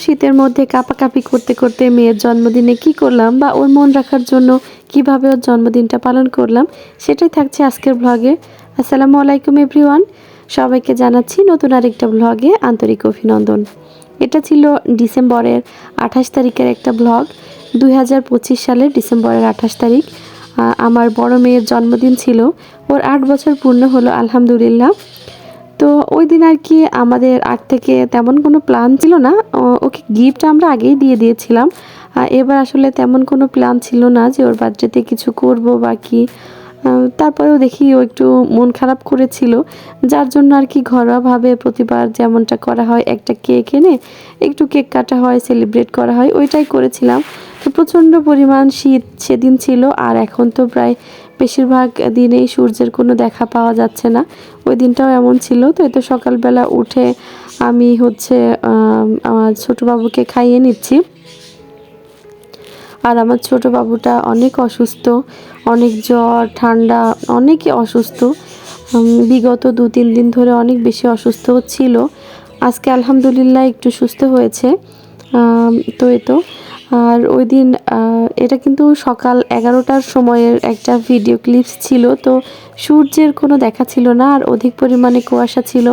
শীতের মধ্যে কাঁপাকাঁপি করতে করতে মেয়ের জন্মদিনে কি করলাম বা ওর মন রাখার জন্য কিভাবে ওর জন্মদিনটা পালন করলাম সেটাই থাকছে আজকের ব্লগে। আসসালামু আলাইকুম এভরিওয়ান, সবাইকে জানাচ্ছি নতুন আরেকটা ব্লগে আন্তরিক অভিনন্দন। এটা ছিল ডিসেম্বরের 28 তারিখের একটা ব্লগ। 2025 সালের ডিসেম্বরের 28 তারিখ আমার বড় মেয়ের জন্মদিন ছিল। ওর 8 বছর পূর্ণ হলো আলহামদুলিল্লাহ। তো ওই দিন আর কি আমাদের আগ থেকে তেমন কোনো প্ল্যান ছিল না। ওকে গিফট আমরা আগেই দিয়ে দিয়েছিলাম। এবার আসলে তেমন কোনো প্ল্যান ছিল না যে ওর বার্থডেতে কিছু করব বা কি। তারপরেও দেখি ও একটু মন খারাপ করেছিল, যার জন্য আর কি ঘরোয়াভাবে প্রতিবার যেমনটা করা হয় একটা কেক এনে একটু কেক কাটা হয়, সেলিব্রেট করা হয়, ওইটাই করেছিলাম। তো প্রচণ্ড পরিমাণ শীত সেদিন ছিল, আর এখন তো প্রায় বেশিরভাগ দিনেই সূর্যের কোনো দেখা পাওয়া যাচ্ছে না। ওই দিনটাও এমন ছিল। তো এই তো সকালবেলা উঠে আমি আমার ছোটো বাবুকে খাইয়ে নিচ্ছি। আর আমার ছোট বাবুটা অনেক অসুস্থ, অনেক জ্বর ঠান্ডা, অনেকই অসুস্থ। বিগত 2-3 দিন ধরে অনেক বেশি অসুস্থ ছিল। আজকে আলহামদুলিল্লাহ একটু সুস্থ হয়েছে। তো এই তো আর ওই দিন এটা কিন্তু সকাল 11টার সময়ের একটা ভিডিও ক্লিপস ছিল। তো সূর্যের কোনো দেখা ছিল না, আর অধিক পরিমাণে কুয়াশা ছিল।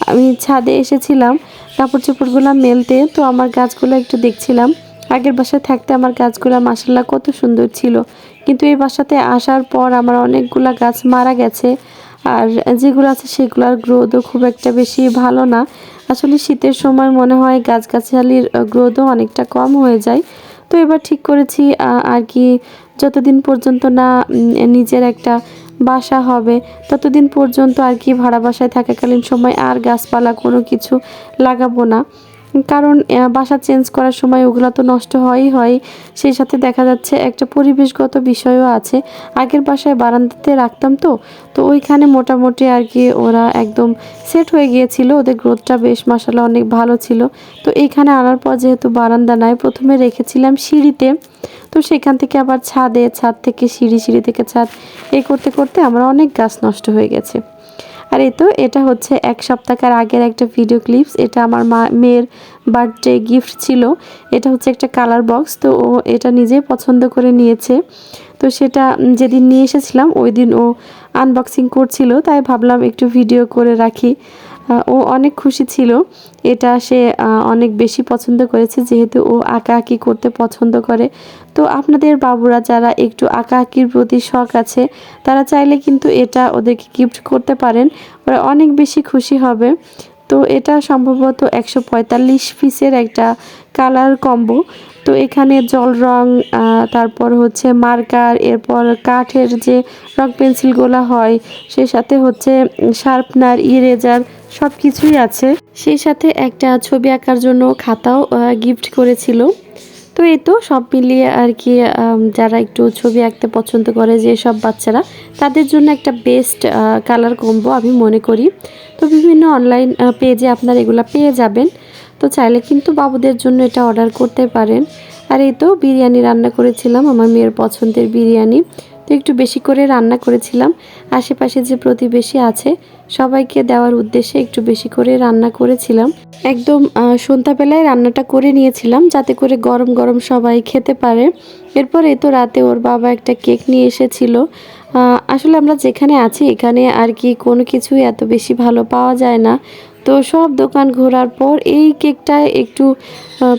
আমি ছাদে এসেছিলাম কাপড় চোপড়গুলো মেলতে, তো আমার গাছগুলো একটু দেখছিলাম। আগের বাসায় থাকতে আমার গাছগুলো মাশাআল্লাহ কত সুন্দর ছিল, কিন্তু এই বাসাতে আসার পর আমার অনেকগুলা গাছ মারা গেছে। আর যেগুলো আছে সেগুলোর গ্রোথও খুব একটা বেশি ভালো না। আসলে শীতের সময় মনে হয় গাছগাছালির গ্রোথও অনেকটা কম হয়ে যায়। তো এবার ঠিক করেছি আর কি যতদিন পর্যন্ত না নিজের একটা বাসা হবে ততদিন পর্যন্ত আর কি ভাড়া বাসায় থাকাকালীন সময় আর গাছপালা কোনো কিছু লাগাবো না। কারণ বাসা চেঞ্জ করার সময় ওগুলো তো নষ্ট হয়ই হয়, সেই সাথে দেখা যাচ্ছে একটা পরিবেশগত বিষয়ও আছে। আগের বাসায় বারান্দাতে রাখতাম, তো ওইখানে মোটামুটি আর কি ওরা একদম সেট হয়ে গিয়েছিল, ওদের গ্রোথটা বেশ মাশাআল্লাহ অনেক ভালো ছিল। তো এইখানে আনার পর যেহেতু বারান্দা নাই, প্রথমে রেখেছিলাম সিঁড়িতে, তো সেখান থেকে আবার ছাদে, ছাদ থেকে সিঁড়ি, সিঁড়ি থেকে ছাদ, এই করতে করতে আমার অনেক গাছ নষ্ট হয়ে গেছে। আর এই তো এটা হচ্ছে 1 সপ্তাহের আগের একটা ভিডিও ক্লিপস। এটা আমার মেয়ের বার্থডে গিফট ছিল। এটা হচ্ছে একটা কালার বক্স, তো ও এটা নিজেই পছন্দ করে নিয়েছে। তো সেটা যেদিন নিয়ে এসেছিলাম ওই দিন ও আনবক্সিং করছিল, তাই ভাবলাম একটু ভিডিও করে রাখি। ও অনেক খুশি ছিল, এটা সে অনেক বেশি পছন্দ করেছে, যেহেতু ও আঁকাআঁকি করতে পছন্দ করে। তো আপনাদের বাবুরা যারা একটু আঁকাআঁকির প্রতি শখ আছে তারা চাইলে কিন্তু এটা ওদেরকে গিফট করতে পারেন, ওরা অনেক বেশি খুশি হবে। তো এটা সম্ভবত 145 পিসের একটা কালার কম্বো। তো এখানে জল রং, তারপর হচ্ছে মার্কার, এরপর কাঠের যে রং পেন্সিলগুলো হয়, সেই সাথে হচ্ছে শার্পনার, ইরেজার, সব কিছুই আছে। সেই সাথে একটা ছবি আঁকার জন্য খাতাও গিফট করেছিল। তো এই তো সব মিলিয়ে আর কি যারা একটু ছবি আঁকতে পছন্দ করে যেসব বাচ্চারা, তাদের জন্য একটা বেস্ট কালার কম্বো আমি মনে করি। তো বিভিন্ন অনলাইন পেজে আপনারা এগুলো পেয়ে যাবেন, তো চাইলে কিন্তু বাবুদের জন্য এটা অর্ডার করতে পারেন। আর এই তো বিরিয়ানি রান্না করেছিলাম, আমার মেয়ের পছন্দের বিরিয়ানি। তো একটু বেশি করে রান্না করেছিলাম, আশেপাশে যে প্রতিবেশী আছে সবাইকে দেওয়ার উদ্দেশ্যে একটু বেশি করে রান্না করেছিলাম। একদম সন্ধ্যাবেলায় রান্নাটা করে নিয়েছিলাম যাতে করে গরম গরম সবাই খেতে পারে। এরপর এই তো রাতে ওর বাবা একটা কেক নিয়ে এসেছিল। আসলে আমরা যেখানে আছি এখানে আর কি কোনো কিছুই এত বেশি ভালো পাওয়া যায় না। তো সব দোকান ঘোরার পর এই কেকটা একটু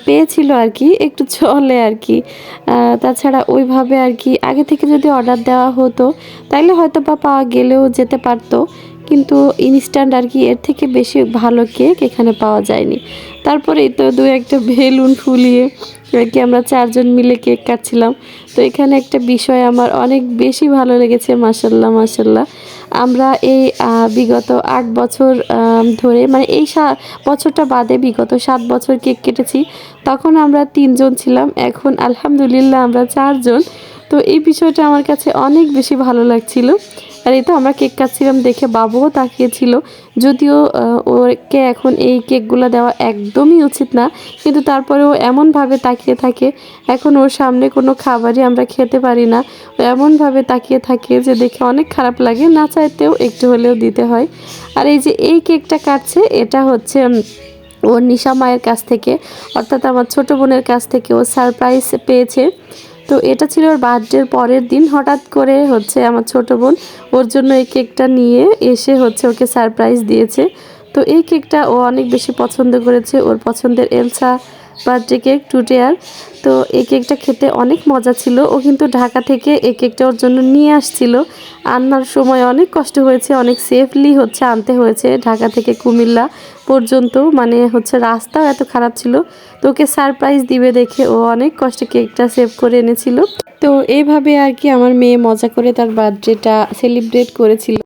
পেয়েছিল আর কি, একটু চলে আর কি। তাছাড়া ওইভাবে আর কি আগে থেকে যদি অর্ডার দেওয়া হতো তাইলে হয়তো বা পাওয়া গেলেও যেতে পারতো, কিন্তু ইনস্ট্যান্ট আর কি এর থেকে বেশি ভালো কেক এখানে পাওয়া যায়নি। তারপরেই তো 2-1টা বেলুন ফুলিয়ে আর কি আমরা 4 জন মিলে কেক কাটছিলাম। তো এখানে একটা বিষয় আমার অনেক বেশি ভালো লেগেছে, মাশাআল্লাহ মাশাআল্লাহ। আমরা এই বিগত 8 বছর ধরে, মানে এই বছরটা বাদে বিগত 7 বছর কেক কেটেছি। তখন আমরা 3 জন ছিলাম, এখন আলহামদুলিল্লাহ আমরা 4 জন। তো এই বিষয়টা আমার কাছে অনেক বেশি ভালো লাগছিল। আর এই তো আমরা কেক কাটছিলাম দেখে বাবুও তাকিয়েছিল, যদিও ওকে এখন এই কেকগুলো দেওয়া একদমই উচিত না, কিন্তু তারপরেও এমনভাবে তাকিয়ে থাকে, এখন ওর সামনে কোনো খাবারই আমরা খেতে পারি না, এমনভাবে তাকিয়ে থাকে যে দেখে অনেক খারাপ লাগে, না চাইতেও একটু হলেও দিতে হয়। আর এই যে এই কেকটা কাটছে এটা হচ্ছে ওর নিশা মায়ের কাছ থেকে, অর্থাৎ আমার ছোট বোনের কাছ থেকে ও সারপ্রাইজ পেয়েছে। তো এটা ছিল ওর বার্থডের পরের দিন। হঠাৎ করে হচ্ছে আমার ছোট বোন ওর জন্য এই কেকটা নিয়ে এসে হচ্ছে ওকে সারপ্রাইজ দিয়েছে। তো এই কেকটা ও অনেক বেশি পছন্দ করেছে, ওর পছন্দের এলসা বার্থডে কেক 2 টিয়ার। তো এই কেকটা খেতে অনেক মজা ছিল। ও কিন্তু ঢাকা থেকে এই কেকটা ওর জন্য নিয়ে আসছিল। আনার সময় অনেক কষ্ট হয়েছে, অনেক সেফলি হচ্ছে আনতে হয়েছে ঢাকা থেকে কুমিল্লা পর্যন্ত, মানে হচ্ছে রাস্তাও এত খারাপ ছিল। তো ওকে সারপ্রাইজ দিবে দেখে ও অনেক কষ্টে কেকটা সেভ করে এনেছিল। তো এইভাবে আর কি আমার মেয়ে মজা করে তার বার্থডেটা সেলিব্রেট করেছিল।